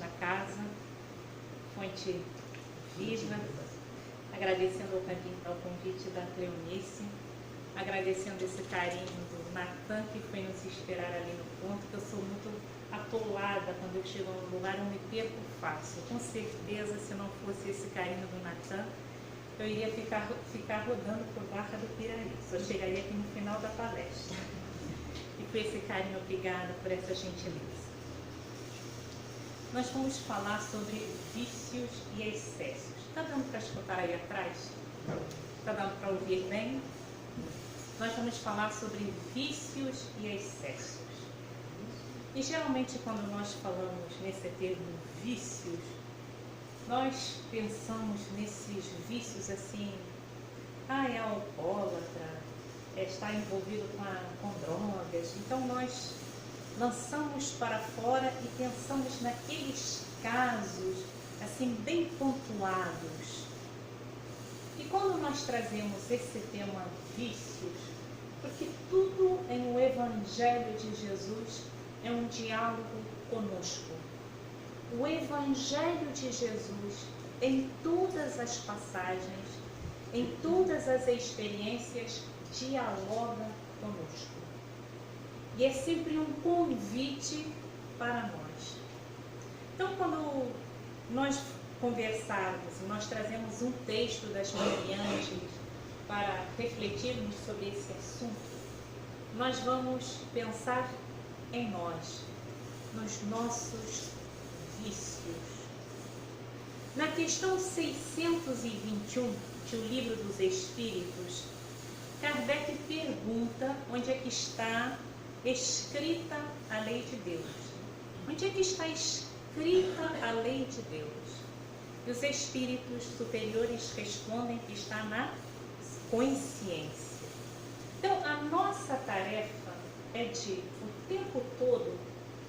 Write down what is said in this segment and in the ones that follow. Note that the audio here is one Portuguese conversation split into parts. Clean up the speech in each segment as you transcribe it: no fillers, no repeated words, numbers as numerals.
nesta casa, Fonte Viva, agradecendo ao convite da Cleonice, agradecendo esse carinho do Natan, que foi nos esperar ali no ponto, que eu sou muito atolada quando eu chego no lugar, eu me perco fácil. Com certeza, se não fosse esse carinho do Natan, eu iria ficar rodando por Barra do Piraí, só chegaria aqui no final da palestra. E por esse carinho, obrigada por essa gentileza. Nós vamos falar sobre vícios e excessos. Está dando para escutar aí atrás? Está dando para ouvir bem? Nós vamos falar sobre vícios e excessos. E geralmente quando nós falamos nesse termo vícios, nós pensamos nesses vícios assim, é alcoólatra, está envolvido com drogas. Então nós lançamos para fora e pensamos naqueles casos assim bem pontuados. E quando nós trazemos esse tema vícios, porque tudo em o Evangelho de Jesus é um diálogo conosco. O Evangelho de Jesus, em todas as passagens, em todas as experiências, dialoga conosco. E é sempre um convite para nós. Então, quando nós conversarmos, nós trazemos um texto das Marianas para refletirmos sobre esse assunto, nós vamos pensar em nós, nos nossos vícios. Na questão 621 de O Livro dos Espíritos, Kardec pergunta onde é que está escrita a lei de Deus. Onde é que está escrita a lei de Deus? E os espíritos superiores respondem que está na consciência. Então, a nossa tarefa é de, o tempo todo,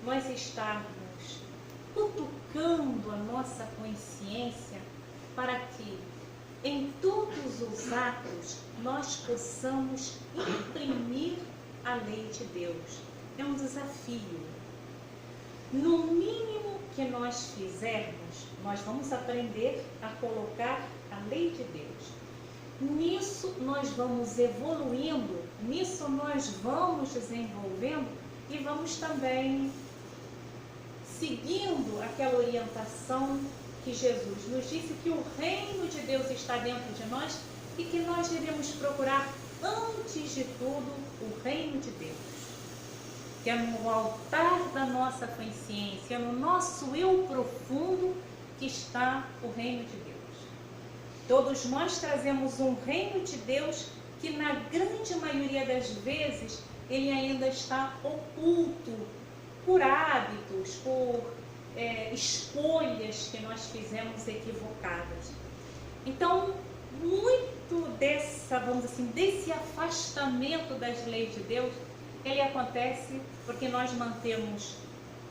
nós estarmos cutucando a nossa consciência para que, em todos os atos, nós possamos imprimir a lei de Deus. É um desafio. No mínimo que nós fizermos, nós vamos aprender a colocar a lei de Deus. Nisso nós vamos evoluindo, nisso nós vamos desenvolvendo e vamos também seguindo aquela orientação que Jesus nos disse, que o reino de Deus está dentro de nós e que nós devemos procurar, antes de tudo, o reino de Deus. Que é no altar da nossa consciência, no nosso eu profundo, que está o reino de Deus. Todos nós trazemos um reino de Deus que, na grande maioria das vezes, ele ainda está oculto por hábitos, por escolhas que nós fizemos equivocadas. Então, muito desse afastamento das leis de Deus, ele acontece porque nós mantemos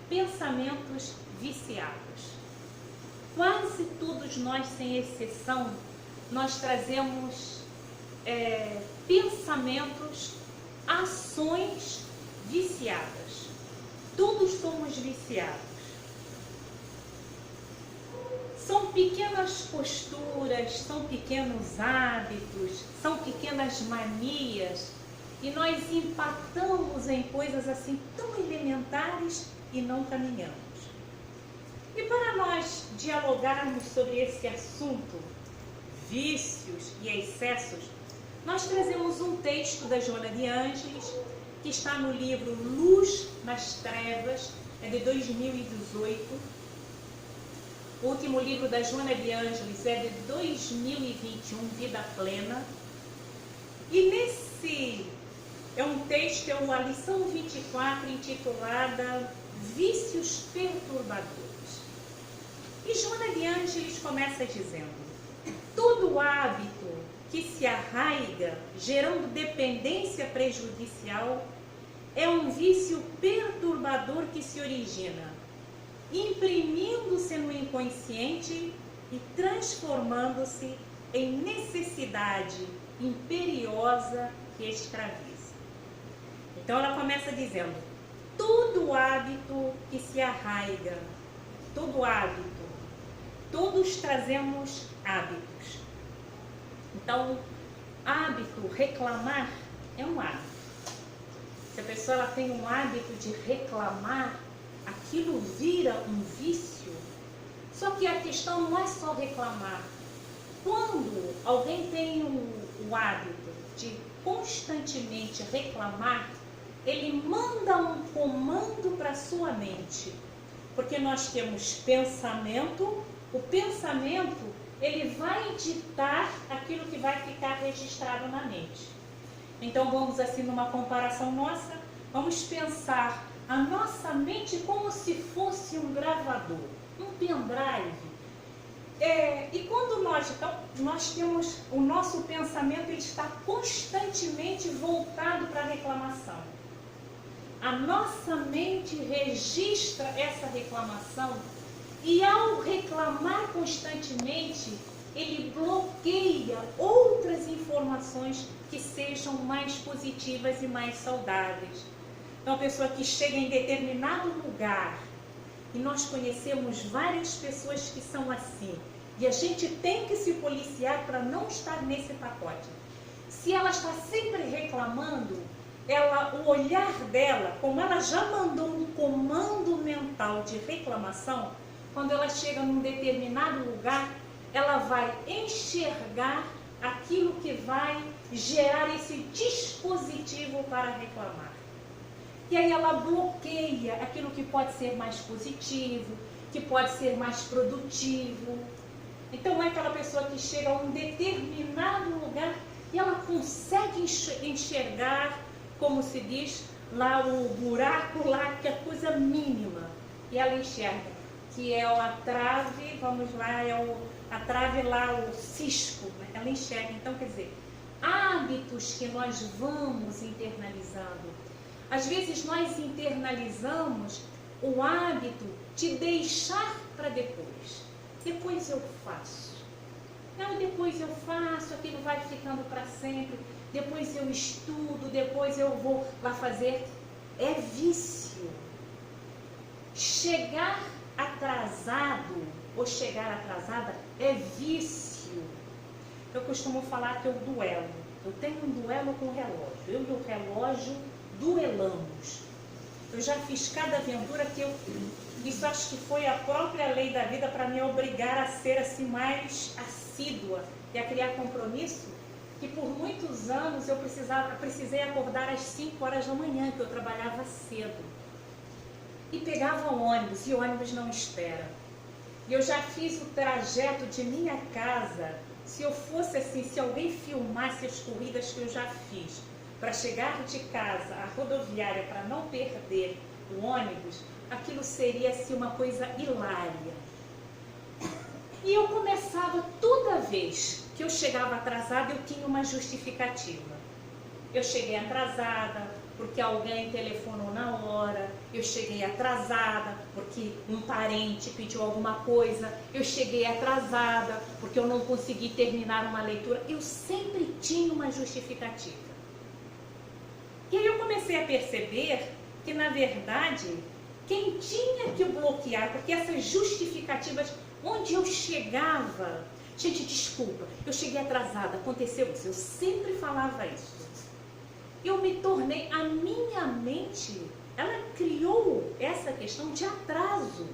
pensamentos viciados. Quase todos nós, sem exceção, nós trazemos pensamentos, ações viciadas. Todos somos viciados. São pequenas posturas, são pequenos hábitos, são pequenas manias, e nós empatamos em coisas assim tão elementares e não caminhamos. E para nós dialogarmos sobre esse assunto, vícios e excessos, nós trazemos um texto da Joana de Ângeles, que está no livro Luz nas Trevas, é de 2018. O último livro da Joana de Ângeles é de 2021, Vida Plena. E nesse texto, é a lição 24, intitulada Vícios Perturbadores. E Joana de Ângeles começa dizendo: todo hábito que se arraiga, gerando dependência prejudicial, é um vício perturbador que se origina, imprimindo-se no inconsciente e transformando-se em necessidade imperiosa que escraviza. Então ela começa dizendo: todo hábito que se arraiga, todo hábito, todos trazemos hábitos. Então, hábito, reclamar, é um hábito. Se a pessoa ela tem um hábito de reclamar, aquilo vira um vício. Só que a questão não é só reclamar. Quando alguém tem o hábito de constantemente reclamar, ele manda um comando para a sua mente. Porque nós temos pensamento, o pensamento ele vai ditar aquilo que vai ficar registrado na mente. Então vamos assim numa comparação nossa, vamos pensar a nossa mente como se fosse um gravador, um pendrive. E quando nós temos o nosso pensamento, ele está constantemente voltado para a reclamação. A nossa mente registra essa reclamação e ao reclamar constantemente, ele bloqueia outras informações que sejam mais positivas e mais saudáveis. Então, a pessoa que chega em determinado lugar, e nós conhecemos várias pessoas que são assim, e a gente tem que se policiar para não estar nesse pacote. Se ela está sempre reclamando, o olhar dela, como ela já mandou um comando mental de reclamação, quando ela chega num determinado lugar, ela vai enxergar aquilo que vai gerar esse dispositivo para reclamar. E aí ela bloqueia aquilo que pode ser mais positivo, que pode ser mais produtivo. Então é aquela pessoa que chega a um determinado lugar e ela consegue enxergar, como se diz, lá o buraco lá, que é coisa mínima. E ela enxerga que é a trave, vamos lá, a trave lá, o cisco, né? Ela enxerga. Então, quer dizer, hábitos que nós vamos internalizando. Às vezes nós internalizamos o hábito de deixar para depois. Depois eu faço. Não, depois eu faço, aquilo vai ficando para sempre. Depois eu estudo, depois eu vou lá fazer. É vício. Chegar atrasado ou chegar atrasada é vício. Eu costumo falar que eu duelo. Eu tenho um duelo com o relógio. Eu e o relógio duelamos. Eu já fiz cada aventura que isso acho que foi a própria lei da vida para me obrigar a ser assim mais assídua e a criar compromisso, que por muitos anos eu precisei acordar às 5 horas da manhã, que eu trabalhava cedo. E pegava o ônibus, e o ônibus não espera. E eu já fiz o trajeto de minha casa, se eu fosse assim, se alguém filmasse as corridas que eu já fiz, para chegar de casa à rodoviária, para não perder o ônibus, aquilo seria assim uma coisa hilária. E eu começava, toda vez que eu chegava atrasada, eu tinha uma justificativa. Eu cheguei atrasada porque alguém telefonou na hora, eu cheguei atrasada porque um parente pediu alguma coisa, eu cheguei atrasada porque eu não consegui terminar uma leitura. Eu sempre tinha uma justificativa. E aí eu comecei a perceber que, na verdade, quem tinha que bloquear, porque essas justificativas, onde eu chegava, gente, desculpa, eu cheguei atrasada, aconteceu isso, eu sempre falava isso. Eu me tornei, a minha mente, ela criou essa questão de atraso,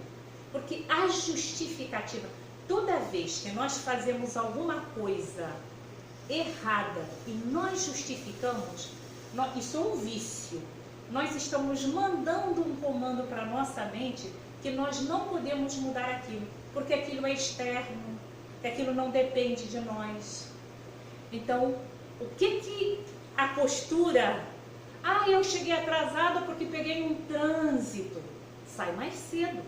porque a justificativa, toda vez que nós fazemos alguma coisa errada e nós justificamos, isso é um vício. Nós estamos mandando um comando para a nossa mente que nós não podemos mudar aquilo, porque aquilo é externo, que aquilo não depende de nós. Então, o que a postura? Ah, eu cheguei atrasada porque peguei um trânsito. Sai mais cedo.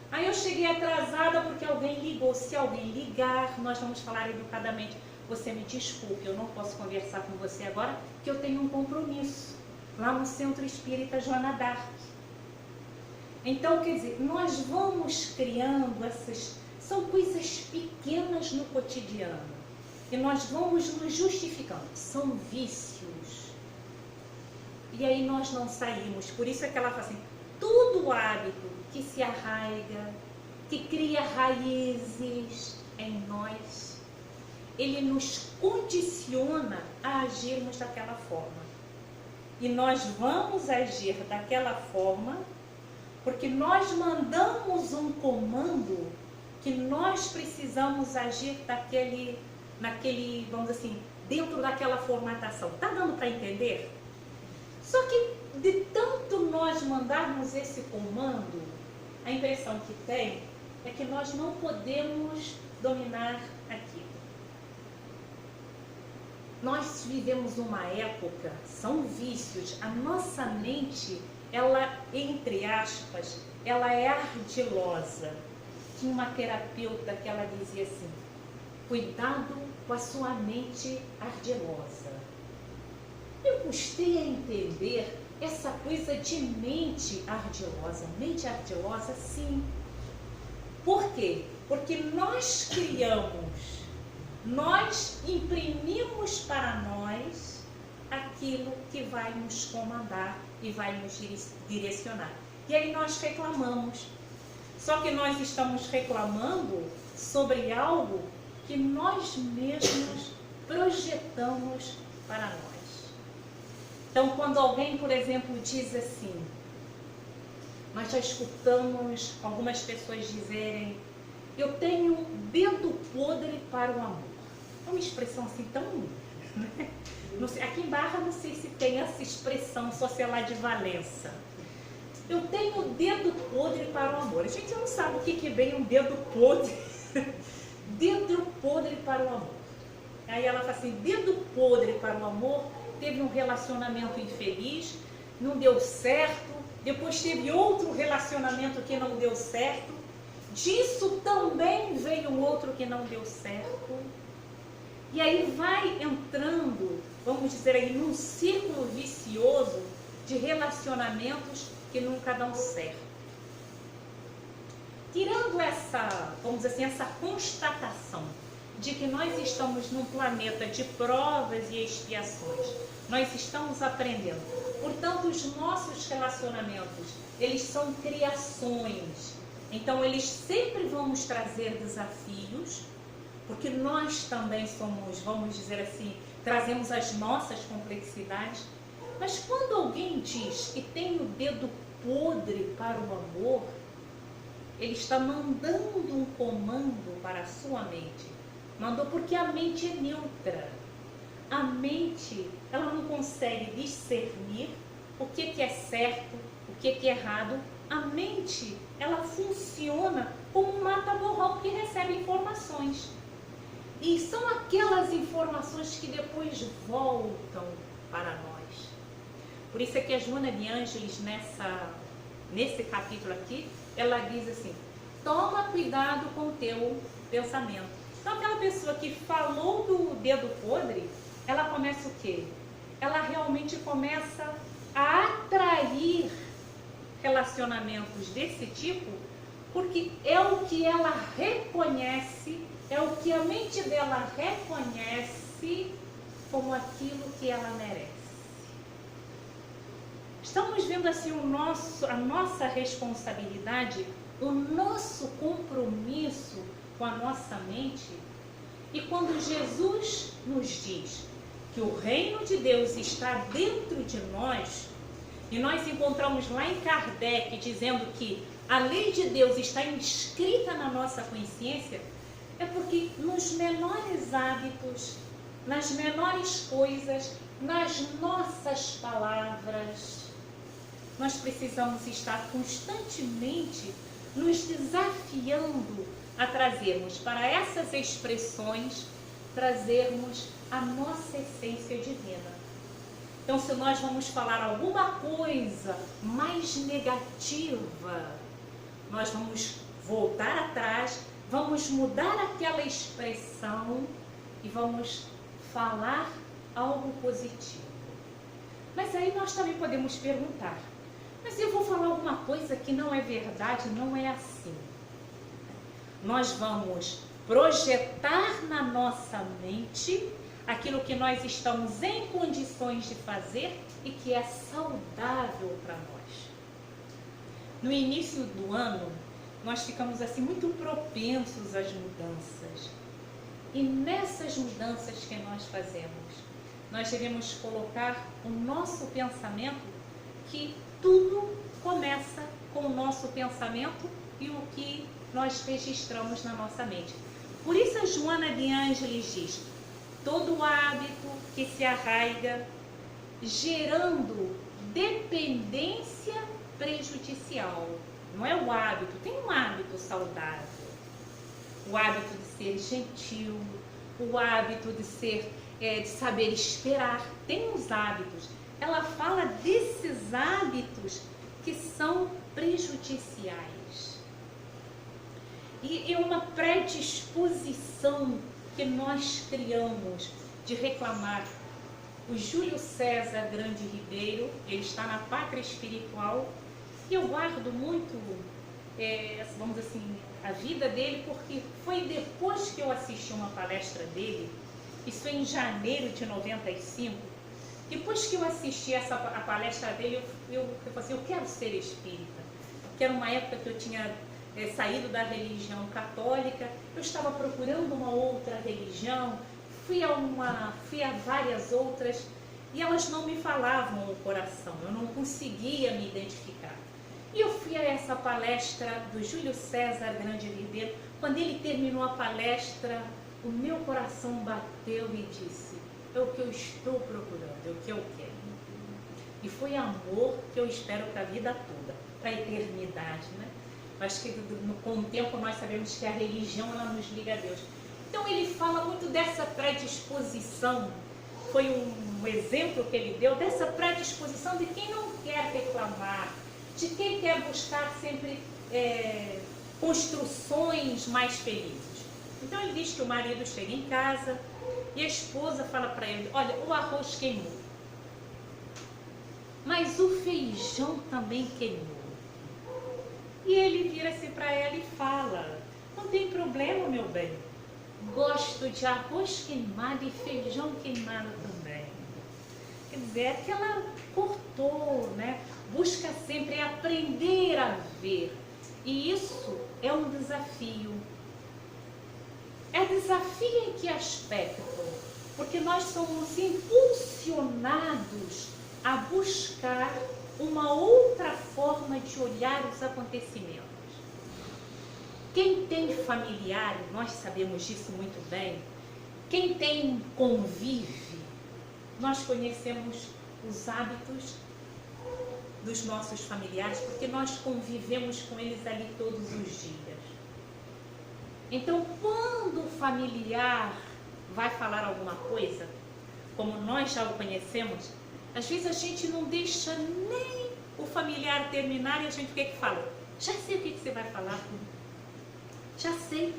Ah, eu cheguei atrasada porque alguém ligou. Se alguém ligar, nós vamos falar educadamente. Você me desculpe, eu não posso conversar com você agora, que eu tenho um compromisso lá no Centro Espírita Joana d'Arc. Então, quer dizer, nós vamos criando são coisas pequenas no cotidiano. E nós vamos nos justificando. São vícios. E aí nós não saímos. Por isso é que ela fala assim, todo hábito que se arraiga, que cria raízes em nós, ele nos condiciona a agirmos daquela forma. E nós vamos agir daquela forma porque nós mandamos um comando que nós precisamos agir naquele, vamos dizer assim, dentro daquela formatação. Tá dando para entender? Só que de tanto nós mandarmos esse comando, a impressão que tem é que nós não podemos dominar aquilo. Nós vivemos uma época, são vícios, a nossa mente, ela, entre aspas, ela é ardilosa. Tinha uma terapeuta que ela dizia assim, cuidado com a sua mente ardilosa. Eu custei a entender essa coisa de mente ardilosa. Mente ardilosa, sim. Por quê? Porque nós criamos, nós imprimimos para nós aquilo que vai nos comandar e vai nos direcionar. E aí nós reclamamos. Só que nós estamos reclamando sobre algo que nós mesmos projetamos para nós. Então, quando alguém, por exemplo, diz assim, nós já escutamos algumas pessoas dizerem, eu tenho dedo podre para o amor. É uma expressão assim tão... né? Não sei, aqui em Barra não sei se tem essa expressão, só sei lá de Valença. Eu tenho dedo podre para o amor. A gente não sabe o que vem um dedo podre. Dedo podre para o amor. Aí ela fala assim, dedo podre para o amor, teve um relacionamento infeliz, não deu certo, depois teve outro relacionamento que não deu certo, disso também veio um outro que não deu certo. E aí vai entrando, vamos dizer aí, num círculo vicioso de relacionamentos que nunca dão certo. Tirando essa, vamos dizer assim, essa constatação de que nós estamos num planeta de provas e expiações, nós estamos aprendendo. Portanto, os nossos relacionamentos, eles são criações. Então, eles sempre vão nos trazer desafios, porque nós também somos, vamos dizer assim, trazemos as nossas complexidades. Mas quando alguém diz que tem o dedo podre para o amor, ele está mandando um comando para a sua mente. Mandou porque a mente é neutra. A mente, ela não consegue discernir o que é certo, o que é errado. A mente, ela funciona como um mata-borrão que recebe informações. E são aquelas informações que depois voltam para nós. Por isso é que a Joana de Ângeles, nesse capítulo aqui, ela diz assim, toma cuidado com o teu pensamento. Então aquela pessoa que falou do dedo podre, ela começa o quê? Ela realmente começa a atrair relacionamentos desse tipo, porque é o que ela reconhece, é o que a mente dela reconhece como aquilo que ela merece. Estamos vendo assim a nossa responsabilidade, o nosso compromisso com a nossa mente. E quando Jesus nos diz que o reino de Deus está dentro de nós, e nós encontramos lá em Kardec dizendo que a lei de Deus está inscrita na nossa consciência, é porque nos menores hábitos, nas menores coisas, nas nossas palavras, nós precisamos estar constantemente nos desafiando a trazermos para essas expressões, trazermos a nossa essência divina. Então, se nós vamos falar alguma coisa mais negativa, nós vamos voltar atrás, vamos mudar aquela expressão e vamos falar algo positivo. Mas aí nós também podemos perguntar, mas eu vou falar alguma coisa que não é verdade, não é assim. Nós vamos projetar na nossa mente aquilo que nós estamos em condições de fazer e que é saudável para nós. no início do ano, nós ficamos assim muito propensos às mudanças. E nessas mudanças que nós fazemos, nós devemos colocar o nosso pensamento, que tudo começa com o nosso pensamento e o que nós registramos na nossa mente. Por isso a Joana de Ângeles diz: todo hábito que se arraiga, gerando dependência prejudicial. Não é o hábito, tem um hábito saudável. O hábito de ser gentil, o hábito de saber esperar. Tem uns hábitos. Ela fala desses hábitos que são prejudiciais. E é uma predisposição que nós criamos de reclamar. O Júlio César Grande Ribeiro, ele está na Pátria Espiritual, e eu guardo muito, vamos dizer assim, a vida dele, porque foi depois que eu assisti uma palestra dele, isso foi em janeiro de 95, depois que eu assisti a palestra dele, eu falei assim, eu quero ser espírita, que era uma época que eu tinha saído da religião católica, eu estava procurando uma outra religião, fui a várias outras, e elas não me falavam o coração, eu não conseguia me identificar. E eu fui a essa palestra do Júlio César Grande Ribeiro. Quando ele terminou a palestra, o meu coração bateu e disse: é o que eu estou procurando, é o que eu quero. E foi amor que eu espero para a vida toda, para a eternidade, né? Acho que com o tempo nós sabemos que a religião ela nos liga a Deus. Então ele fala muito dessa predisposição. Foi um exemplo que ele deu dessa predisposição de quem não quer reclamar, de quem quer buscar sempre construções mais felizes. Então ele diz que o marido chega em casa e a esposa fala para ele: olha, o arroz queimou, mas o feijão também queimou. E ele vira-se para ela e fala: não tem problema, meu bem, gosto de arroz queimado e feijão queimado também. Quer dizer, é que ela cortou, né? Busca sempre aprender a ver. E isso é um desafio. É desafio em que aspecto? Porque nós somos impulsionados a buscar uma outra forma de olhar os acontecimentos. Quem tem familiar, nós sabemos disso muito bem, quem tem convive, nós conhecemos os hábitos dos nossos familiares, porque nós convivemos com eles ali todos os dias. Então, quando o familiar vai falar alguma coisa, como nós já o conhecemos, às vezes a gente não deixa nem o familiar terminar e a gente o que fala? Já sei o que você vai falar. Já sei.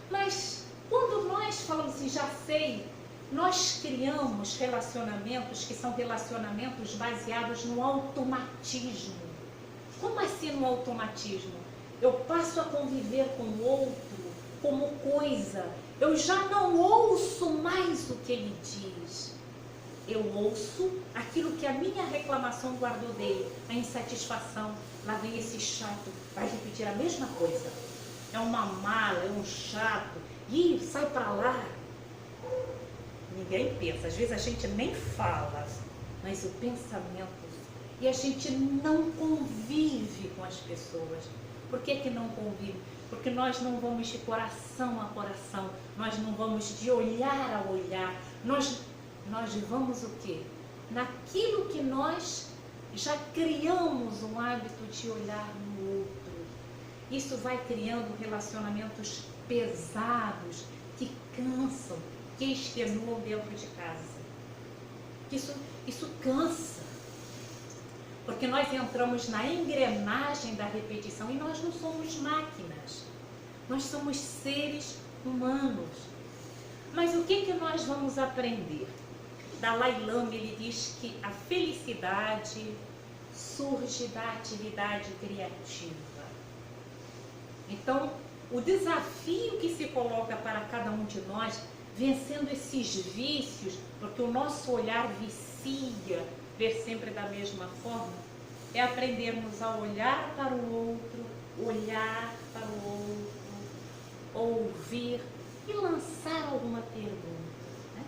Mas quando nós falamos assim, já sei, nós criamos relacionamentos que são relacionamentos baseados no automatismo. Como assim no automatismo? Eu passo a conviver com o outro como coisa. Eu já não ouço mais o que ele diz. Eu ouço aquilo que a minha reclamação guardou dele, a insatisfação. Lá vem esse chato, vai repetir a mesma coisa. É uma mala, é um chato. Ih, sai pra lá. Ninguém pensa, às vezes a gente nem fala, mas o pensamento. E a gente não convive com as pessoas. Por que não convive? Porque nós não vamos de coração a coração, nós não vamos de olhar a olhar, nós vamos o quê? Naquilo que nós já criamos um hábito de olhar no outro. Isso vai criando relacionamentos pesados, que cansam, que extenuam dentro de casa. Isso cansa. Porque nós entramos na engrenagem da repetição e nós não somos máquinas. Nós somos seres humanos. Mas o que nós vamos aprender? Dalai Lama, ele diz que a felicidade surge da atividade criativa. Então, o desafio que se coloca para cada um de nós, vencendo esses vícios, porque o nosso olhar vicia ver sempre da mesma forma, é aprendermos a olhar para o outro, ouvir e lançar alguma pergunta. Né?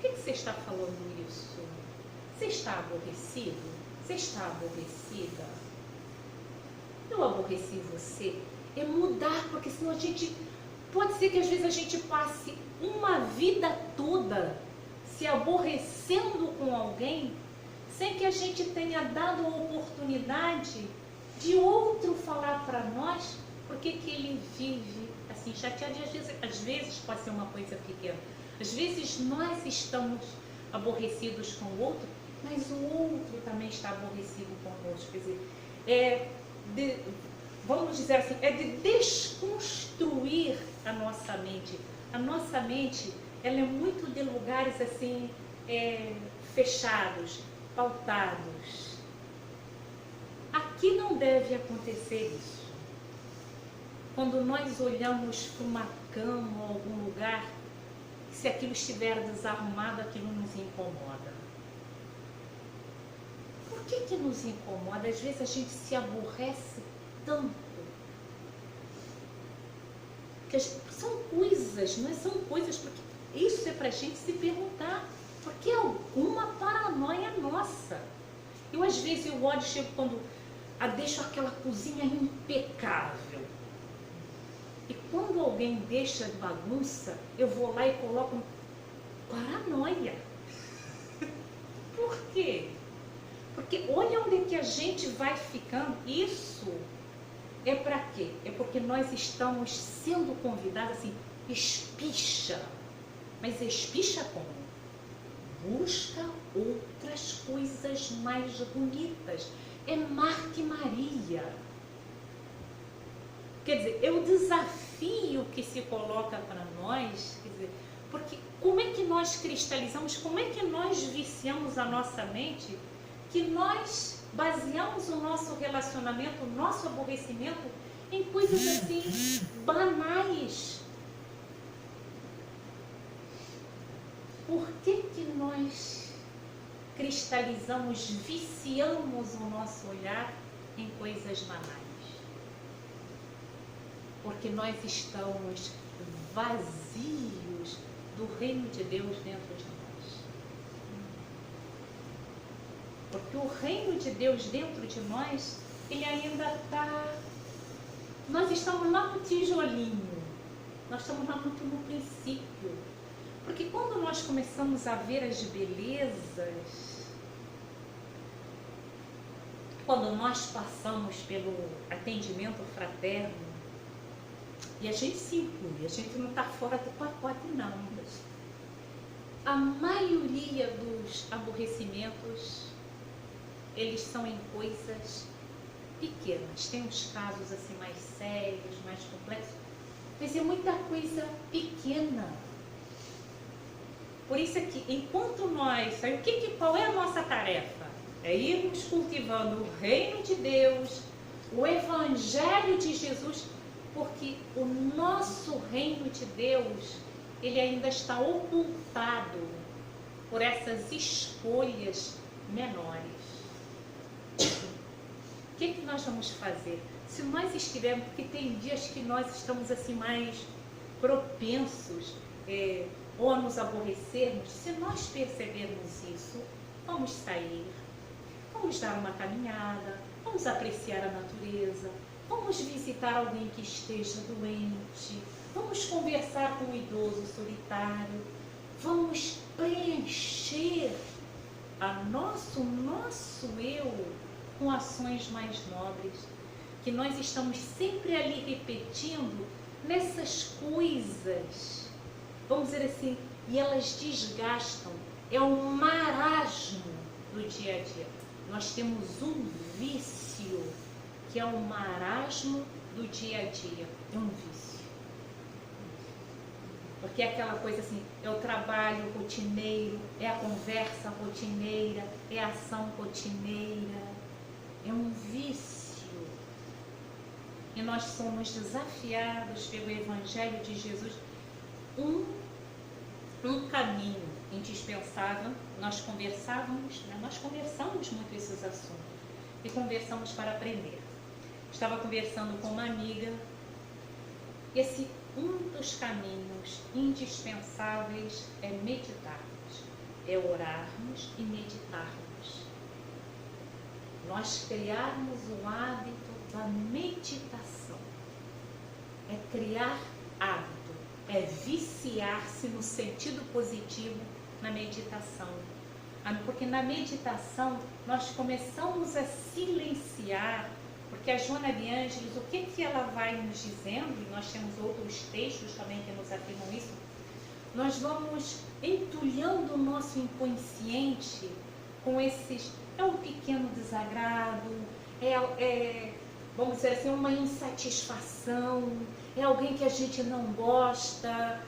Por que você está falando isso? Você está aborrecido? Você está aborrecida? Eu aborreci você? É mudar, porque senão a gente... Pode ser que às vezes a gente passe uma vida toda se aborrecendo com alguém, sem que a gente tenha dado a oportunidade de outro falar para nós porque que ele vive assim chateado. E às vezes pode ser uma coisa pequena. Às vezes nós estamos aborrecidos com o outro, mas o outro também está aborrecido conosco. Quer dizer, vamos dizer assim, é de desconstruir a nossa mente. A nossa mente, ela é muito de lugares assim, fechados, pautados. Aqui não deve acontecer isso. Quando nós olhamos para uma cama ou algum lugar, se aquilo estiver desarrumado, aquilo nos incomoda. Por que nos incomoda? Às vezes a gente se aborrece tanto. Que são coisas, não é? São coisas, porque isso é para a gente se perguntar. Porque é alguma paranoia nossa. Eu às vezes eu olho e chego quando deixo aquela cozinha impecável. E quando alguém deixa bagunça, eu vou lá e coloco paranoia. Por quê? Porque olha onde é que a gente vai ficando. Isso é para quê? É porque nós estamos sendo convidados assim, espicha. Mas espicha como? Busca outras coisas mais bonitas. É Marta e Maria. Quer dizer, é o desafio que se coloca para nós, quer dizer, porque como é que nós cristalizamos, como é que nós viciamos a nossa mente, que nós baseamos o nosso relacionamento, o nosso aborrecimento em coisas assim banais. Por que nós cristalizamos, viciamos o nosso olhar em coisas banais? Porque nós estamos vazios do reino de Deus dentro de nós. Porque o reino de Deus dentro de nós, ele ainda está... Nós estamos lá no tijolinho, nós estamos lá muito no princípio. Porque quando nós começamos a ver as belezas, quando nós passamos pelo atendimento fraterno, e a gente se inclui, a gente não está fora do pacote não. A maioria dos aborrecimentos, eles são em coisas pequenas. Tem uns casos assim mais sérios, mais complexos, mas é muita coisa pequena. Por isso é que, enquanto nós, qual é a nossa tarefa? É irmos cultivando o reino de Deus, o evangelho de Jesus, porque o nosso reino de Deus, ele ainda está ocultado por essas escolhas menores. O que nós vamos fazer? Se nós estivermos, porque tem dias que nós estamos assim mais propensos ou a nos aborrecermos, se nós percebermos isso, vamos sair, vamos dar uma caminhada, vamos apreciar a natureza, vamos visitar alguém que esteja doente, vamos conversar com um idoso solitário, vamos preencher o nosso eu com ações mais nobres, que nós estamos sempre ali repetindo nessas coisas, vamos dizer assim, e elas desgastam, é um marasmo do dia a dia. Nós temos um vício, que é um marasmo do dia a dia, é um vício. Porque é aquela coisa assim, é o trabalho rotineiro, é a conversa rotineira, é a ação rotineira, é um vício. E nós somos desafiados pelo Evangelho de Jesus, um caminho indispensável. Nós conversamos muito esses assuntos. e conversamos para aprender. Estava conversando com uma amiga. Um dos caminhos indispensáveis é meditarmos, é orarmos e meditarmos. Nós criarmos o hábito da meditação. É criar hábito, é viciar-se no sentido positivo na meditação. Porque na meditação nós começamos a silenciar, porque a Joana de Ângeles, o que ela vai nos dizendo, e nós temos outros textos também que nos afirmam isso, nós vamos entulhando o nosso inconsciente com esses, é um pequeno desagrado, vamos dizer assim, uma insatisfação, é alguém que a gente não gosta,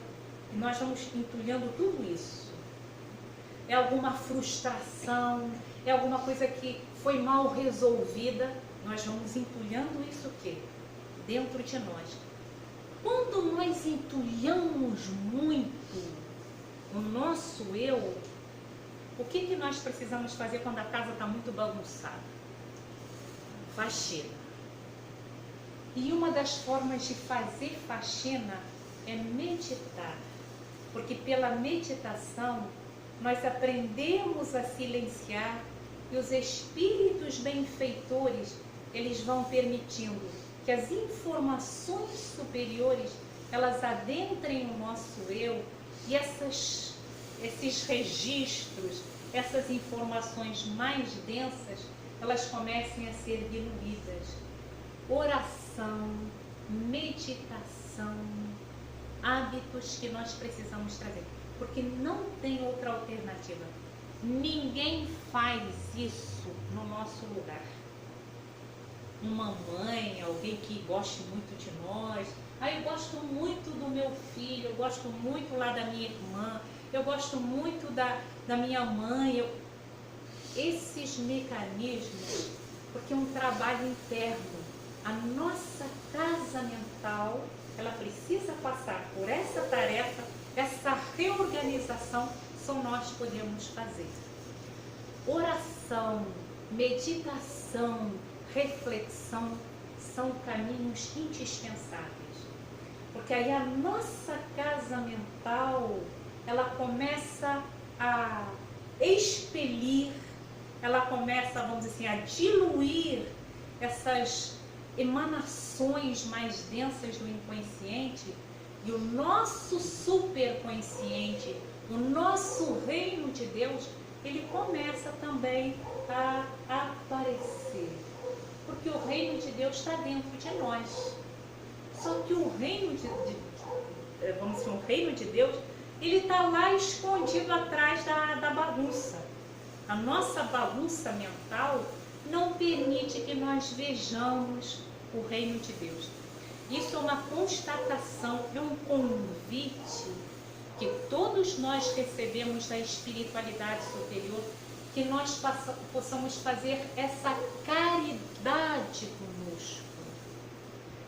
e nós vamos entulhando tudo isso. É alguma frustração, é alguma coisa que foi mal resolvida, nós vamos entulhando isso o quê? Dentro de nós. Quando nós entulhamos muito o nosso eu, o que nós precisamos fazer quando a casa está muito bagunçada? Faxina. E uma das formas de fazer faxina é meditar, porque pela meditação nós aprendemos a silenciar e os espíritos benfeitores, eles vão permitindo que as informações superiores, elas adentrem o nosso eu e esses registros, essas informações mais densas, elas comecem a ser diluídas. Oração, meditação, hábitos que nós precisamos trazer, porque não tem outra alternativa. Ninguém faz isso no nosso lugar. Uma mãe, alguém que goste muito de nós, eu gosto muito do meu filho, eu gosto muito lá da minha irmã, eu gosto muito da minha mãe. Esses mecanismos, porque é um trabalho interno. A nossa casa mental, ela precisa passar por essa tarefa, essa reorganização, só nós podemos fazer. Oração, meditação, reflexão são caminhos indispensáveis. Porque aí a nossa casa mental, ela começa a expelir, ela começa, vamos dizer assim, a diluir essas emanações mais densas do inconsciente, e o nosso superconsciente, o nosso reino de Deus, ele começa também a aparecer. Porque o reino de Deus está dentro de nós. Só que o reino o reino de Deus, ele está lá escondido atrás da bagunça. A nossa bagunça mental não permite que nós vejamos o reino de Deus. Isso é uma constatação, é um convite que todos nós recebemos da espiritualidade superior, que nós possamos fazer essa caridade conosco.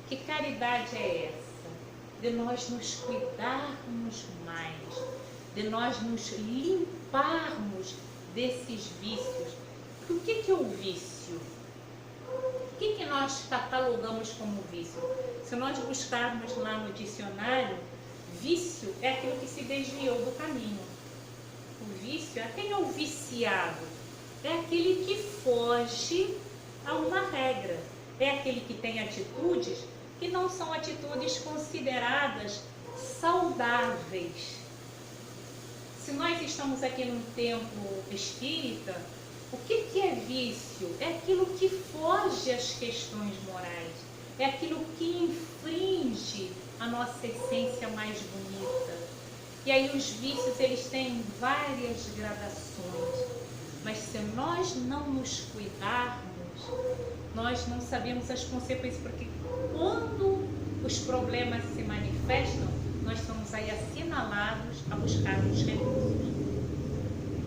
Que caridade é essa? De nós nos cuidarmos mais, de nós nos limparmos desses vícios. O que é o vício? O que nós catalogamos como vício? Se nós buscarmos lá no dicionário, vício é aquilo que se desviou do caminho. O vício, quem é o viciado? É aquele que foge a uma regra. É aquele que tem atitudes que não são atitudes consideradas saudáveis. Se nós estamos aqui num templo espírita, o que é vício? É aquilo que foge às questões morais. É aquilo que infringe a nossa essência mais bonita. E aí os vícios, eles têm várias gradações. Mas se nós não nos cuidarmos, nós não sabemos as consequências. Porque quando os problemas se manifestam, nós somos aí assinalados a buscarmos recursos.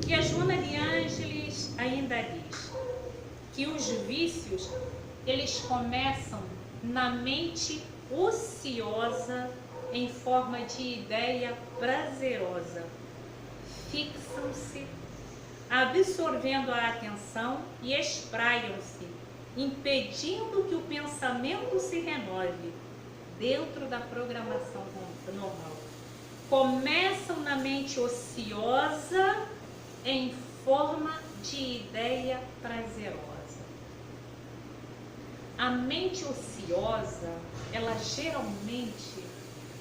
E a Joana de Ângeles ainda diz que os vícios, eles começam na mente ociosa em forma de ideia prazerosa. Fixam-se, absorvendo a atenção e espraiam-se impedindo que o pensamento se renove dentro da programação normal. Começam na mente ociosa em forma de ideia prazerosa. A mente ociosa, ela geralmente,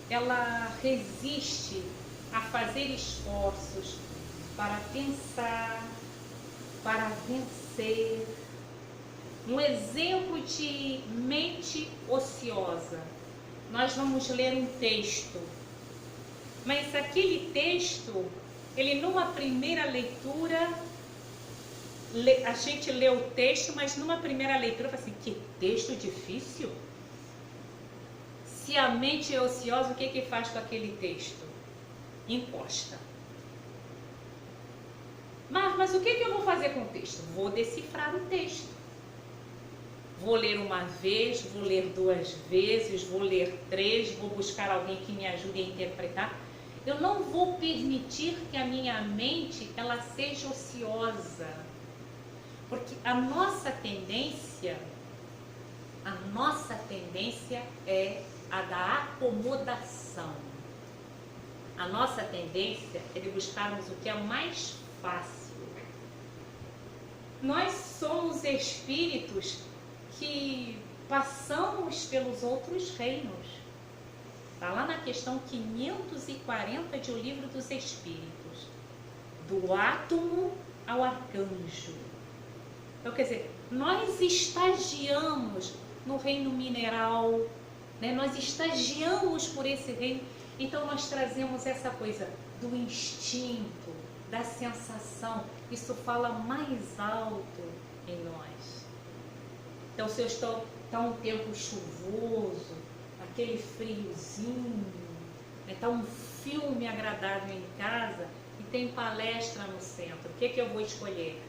ela resiste a fazer esforços para pensar, para vencer. Um exemplo de mente ociosa. Nós vamos ler um texto, mas aquele texto, ele numa primeira leitura, a gente lê o texto, mas numa primeira leitura fala assim, que texto difícil. Se a mente é ociosa, o que faz com aquele texto? Encosta. Mas o que eu vou fazer com o texto? Vou decifrar o texto. Vou ler uma vez, vou ler 2 vezes, vou ler 3, vou buscar alguém que me ajude a interpretar. Eu não vou permitir que a minha mente ela seja ociosa. Porque a nossa tendência é a da acomodação. A nossa tendência é de buscarmos o que é mais fácil. Nós somos espíritos que passamos pelos outros reinos. Está lá na questão 540 de O Livro dos Espíritos. Do átomo ao arcanjo. Então, quer dizer, nós estagiamos no reino mineral, né? Nós estagiamos por esse reino. Então, nós trazemos essa coisa do instinto, da sensação. Isso fala mais alto em nós. Então, se eu estou um tempo chuvoso, aquele friozinho, está um filme agradável em casa e tem palestra no centro, o que eu vou escolher?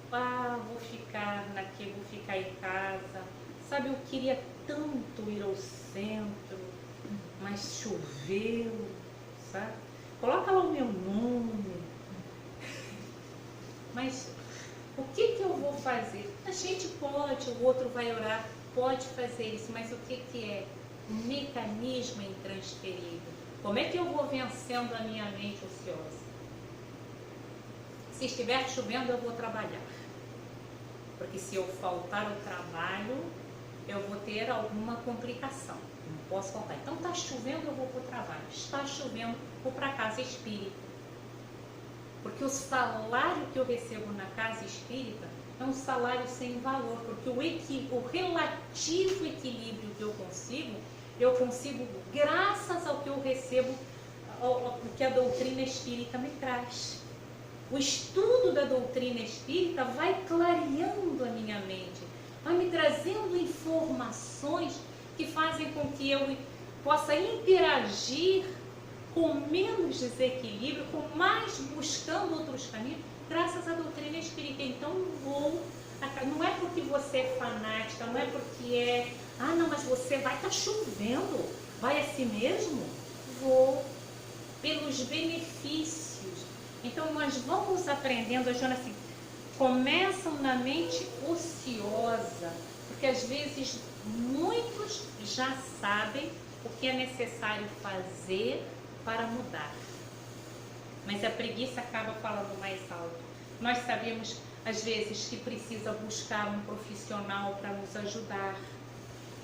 Vou ficar em casa. Sabe, eu queria tanto ir ao centro, mas choveu, sabe? Coloca lá o meu nome. Mas o que eu vou fazer? A gente pode, o outro vai orar, pode fazer isso, mas o que é? Um mecanismo intransferível. Como é que eu vou vencendo a minha mente ociosa? Se estiver chovendo, eu vou trabalhar. Porque se eu faltar ao trabalho, eu vou ter alguma complicação. Não posso faltar. Então está chovendo, eu vou para o trabalho. Está chovendo, vou para a casa espírita. Porque o salário que eu recebo na casa espírita é um salário sem valor. Porque o relativo equilíbrio que eu consigo graças ao que eu recebo, o que a doutrina espírita me traz. O estudo da doutrina espírita vai clareando a minha mente, vai me trazendo informações que fazem com que eu possa interagir com menos desequilíbrio, com mais buscando outros caminhos, graças à doutrina espírita. Então não é porque você é fanática, não é porque mas você vai estar chovendo, vai assim mesmo? Vou, pelos benefícios. Então nós vamos aprendendo, assim, começam na mente ociosa, porque às vezes muitos já sabem o que é necessário fazer para mudar, mas a preguiça acaba falando mais alto. Nós sabemos às vezes que precisa buscar um profissional para nos ajudar,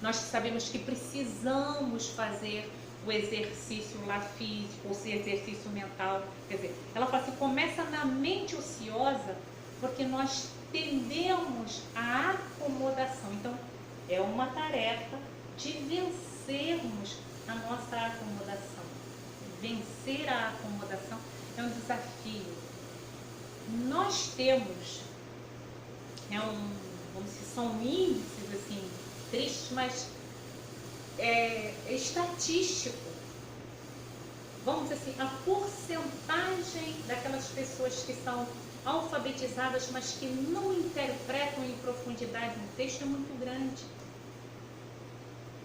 nós sabemos que precisamos fazer o exercício lá físico, o exercício mental. Quer dizer, ela fala assim, começa na mente ociosa, porque nós tendemos à acomodação. Então, é uma tarefa de vencermos a nossa acomodação. Vencer a acomodação é um desafio. Nós temos, vamos dizer, são índices assim, tristes, mas estatístico. Vamos dizer assim, a porcentagem daquelas pessoas que são alfabetizadas, mas que não interpretam em profundidade um texto é muito grande.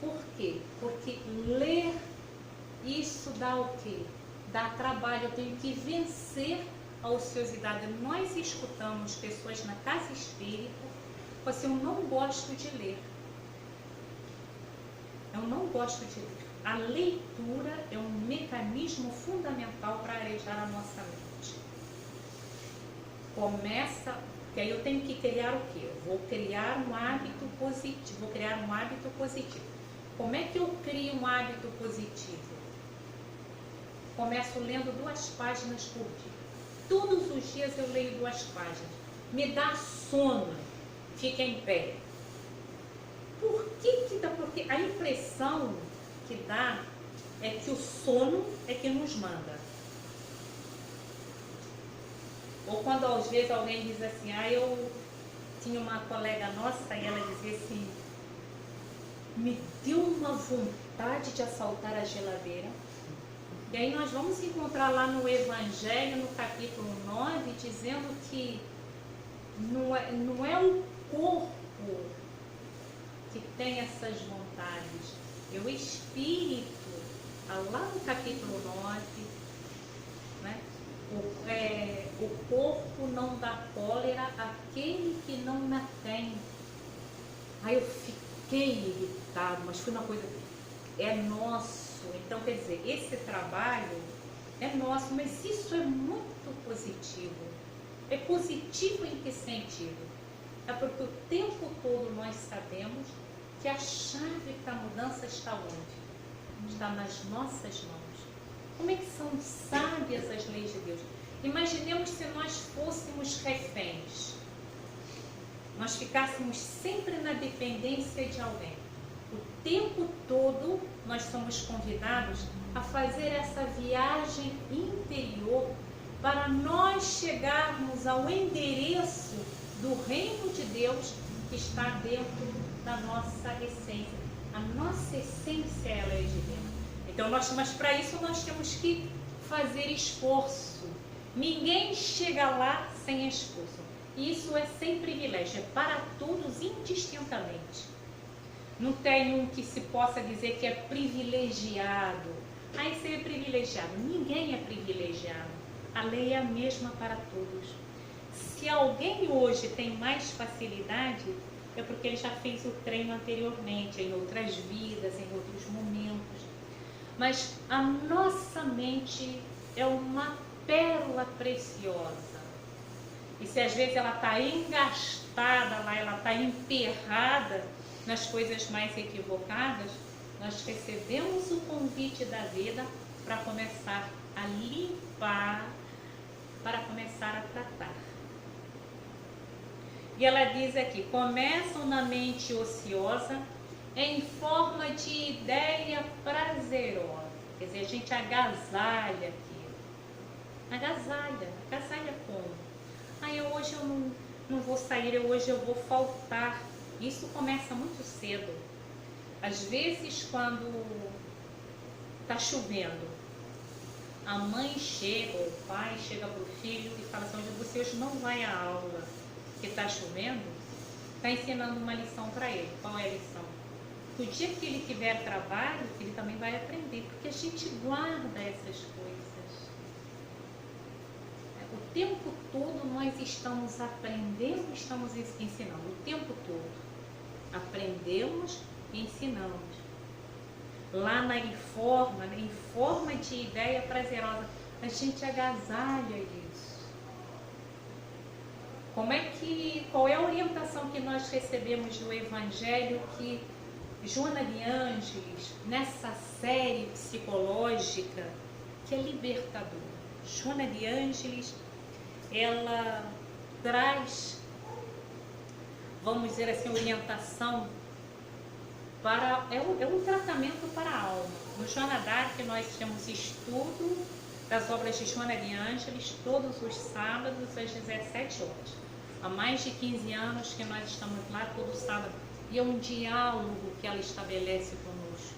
Por quê? Porque ler, isso dá o quê? Dá trabalho, eu tenho que vencer a ociosidade. Nós escutamos pessoas na casa espírita assim, eu não gosto de ler. Eu não gosto de ler. A leitura é um mecanismo fundamental para arejar a nossa mente. Começa, que aí eu tenho que criar o quê? Eu vou criar um hábito positivo. Como é que eu crio um hábito positivo? Começo lendo 2 páginas por dia. Todos os dias eu leio 2 páginas. Me dá sono, fica em pé. Por que que dá? Porque a impressão que dá é que o sono é que nos manda. Ou quando às vezes alguém diz assim, eu tinha uma colega nossa e ela dizia assim, me deu uma vontade de assaltar a geladeira. E aí nós vamos encontrar lá no Evangelho, no capítulo 9, dizendo que não é o corpo que tem essas vontades, é o espírito. Lá no capítulo 9, né? O corpo não dá cólera àquele que não a tem. Aí eu fiquei irritado, mas foi uma coisa, é nosso. Então, quer dizer, esse trabalho é nosso, mas isso é muito positivo. É positivo em que sentido? É porque o tempo todo nós sabemos que a chave para a mudança está onde? Está nas nossas mãos. Como é que são sábias as leis de Deus? Imaginemos se nós fôssemos reféns. Nós ficássemos sempre na dependência de alguém. O tempo todo nós somos convidados a fazer essa viagem interior para nós chegarmos ao endereço do reino de Deus que está dentro da nossa essência. A nossa essência, ela é de dentro. Então, mas para isso nós temos que fazer esforço. Ninguém chega lá sem esforço. Isso é sem privilégio, é para todos indistintamente. Não tem um que se possa dizer que é privilegiado. Esse é privilegiado. Ninguém é privilegiado. A lei é a mesma para todos. Se alguém hoje tem mais facilidade, é porque ele já fez o treino anteriormente, em outras vidas, em outros momentos. Mas a nossa mente é uma pérola preciosa. E se às vezes ela está engastada lá, ela está emperrada nas coisas mais equivocadas, nós recebemos o convite da vida para começar a limpar, para começar a tratar. E ela diz aqui, começam na mente ociosa em forma de ideia prazerosa. Quer dizer, a gente agasalha aquilo. Agasalha como? Hoje eu não vou sair, hoje eu vou faltar. Isso começa muito cedo. Às vezes, quando está chovendo, a mãe chega, ou o pai chega para o filho e fala assim, você hoje não vai à aula, que está chovendo, está ensinando uma lição para ele. Qual é a lição? O dia que ele tiver trabalho, ele também vai aprender, porque a gente guarda essas coisas. O tempo todo nós estamos aprendendo, estamos ensinando, o tempo todo. Aprendemos e ensinamos. Lá em forma de ideia prazerosa, a gente agasalha isso. Qual é a orientação que nós recebemos do Evangelho que Joana de Ângeles, nessa série psicológica, que é libertadora? Joana de Ângeles, ela traz, vamos dizer assim, orientação para, é um tratamento para a alma. No Joana d'Arc nós temos estudo das obras de Joana de Ângeles todos os sábados às 17 horas. Há mais de 15 anos que nós estamos lá todo sábado. E é um diálogo que ela estabelece conosco.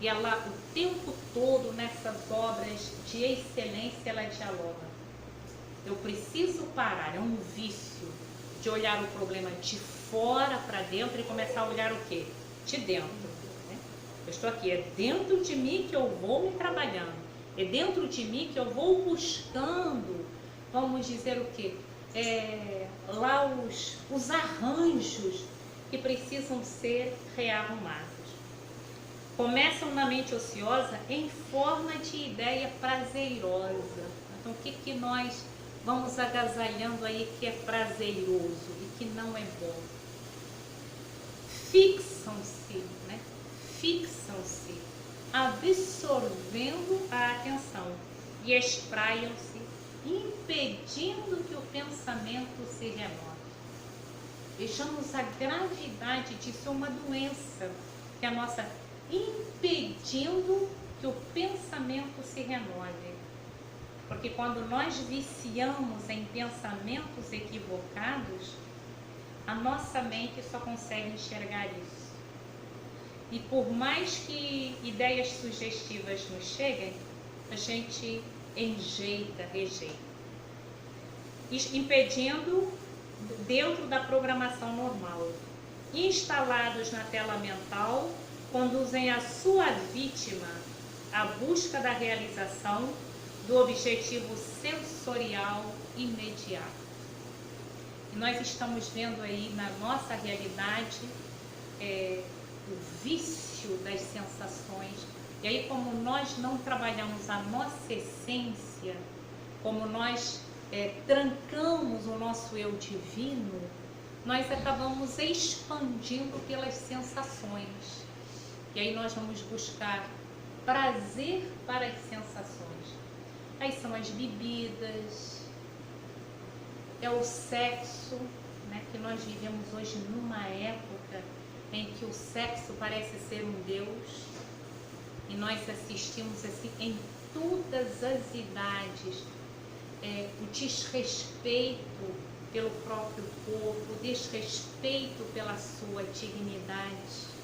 E ela, o tempo todo, nessas obras de excelência, ela dialoga. Eu preciso parar, é um vício de olhar o problema de fora para dentro e começar a olhar o quê? De dentro. Né? Eu estou aqui, é dentro de mim que eu vou me trabalhando. É dentro de mim que eu vou buscando, vamos dizer o quê? lá os arranjos que precisam ser rearrumados. Começam na mente ociosa em forma de ideia prazerosa. Então, o que nós vamos agasalhando aí que é prazeroso e que não é bom? Fixam-se, né? Fixam-se, absorvendo a atenção e espraiam-se, impedindo que o pensamento se renove. Vejamos a gravidade disso, é uma doença que a nossa impedindo que o pensamento se renove. Porque quando nós viciamos em pensamentos equivocados, a nossa mente só consegue enxergar isso. E por mais que ideias sugestivas nos cheguem, a gente enjeita, rejeita. Impedindo dentro da programação normal. Instalados na tela mental, conduzem a sua vítima à busca da realização do objetivo sensorial imediato. E nós estamos vendo aí na nossa realidade o vício das sensações. E aí, como nós não trabalhamos a nossa essência, como nós trancamos o nosso eu divino, nós acabamos expandindo pelas sensações. E aí nós vamos buscar prazer para as sensações. Aí são as bebidas, é o sexo, né? Que nós vivemos hoje numa época em que o sexo parece ser um Deus. E nós assistimos assim em todas as idades, o desrespeito pelo próprio corpo, o desrespeito pela sua dignidade.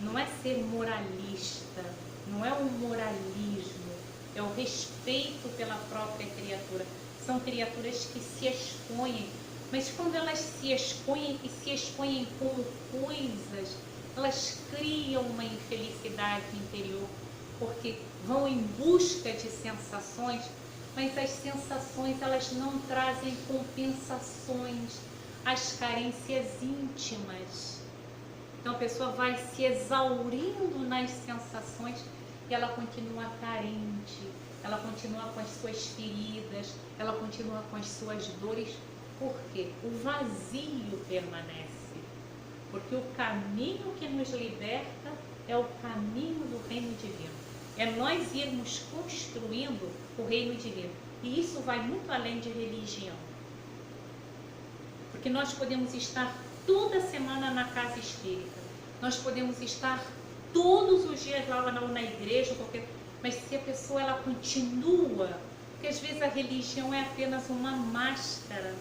Não é ser moralista, não é um moralismo, é o respeito pela própria criatura. São criaturas que se expõem, mas quando elas se expõem e se expõem como coisas, elas criam uma infelicidade interior, porque vão em busca de sensações, mas as sensações elas não trazem compensações às carências íntimas. Então a pessoa vai se exaurindo nas sensações e ela continua carente, ela continua com as suas feridas, ela continua com as suas dores. Por quê? O vazio permanece. Porque o caminho que nos liberta é o caminho do reino divino. É nós irmos construindo o reino divino. E isso vai muito além de religião. Porque nós podemos estar toda semana na casa espírita. Nós podemos estar todos os dias lá na igreja, mas se a pessoa ela continua, porque às vezes a religião é apenas uma máscara,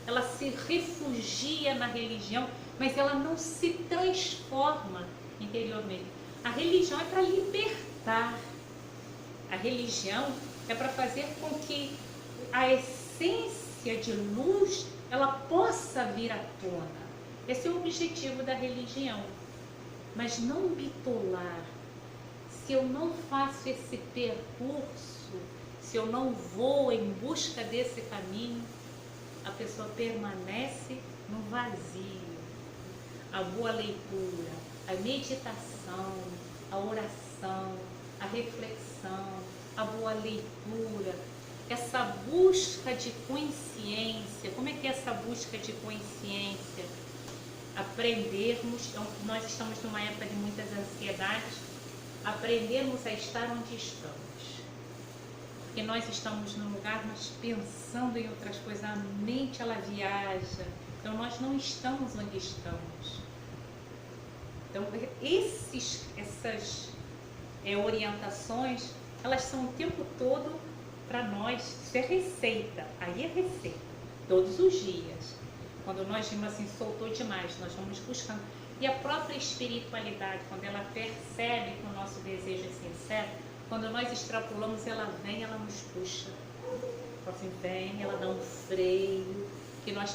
ela se refugia na religião, mas ela não se transforma interiormente. A religião é para libertar. A religião é para fazer com que a essência de luz ela possa vir à tona. Esse é o objetivo da religião. Mas não bitolar. Se eu não faço esse percurso, se eu não vou em busca desse caminho, a pessoa permanece no vazio. A boa leitura, a meditação, a oração, a reflexão, a boa leitura, essa busca de consciência. Como é que é essa busca de consciência? Aprendermos, nós estamos numa época de muitas ansiedades, aprendermos a estar onde estamos. Porque nós estamos num lugar, mas pensando em outras coisas, a mente ela viaja, então nós não estamos onde estamos. Então essas orientações, elas são o tempo todo para nós, isso é receita, aí é receita, todos os dias. Quando nós vimos assim, soltou demais, nós vamos buscando. E a própria espiritualidade, quando ela percebe que o nosso desejo é sincero, quando nós extrapolamos, ela vem, ela nos puxa. Assim, vem, ela dá um freio, que nós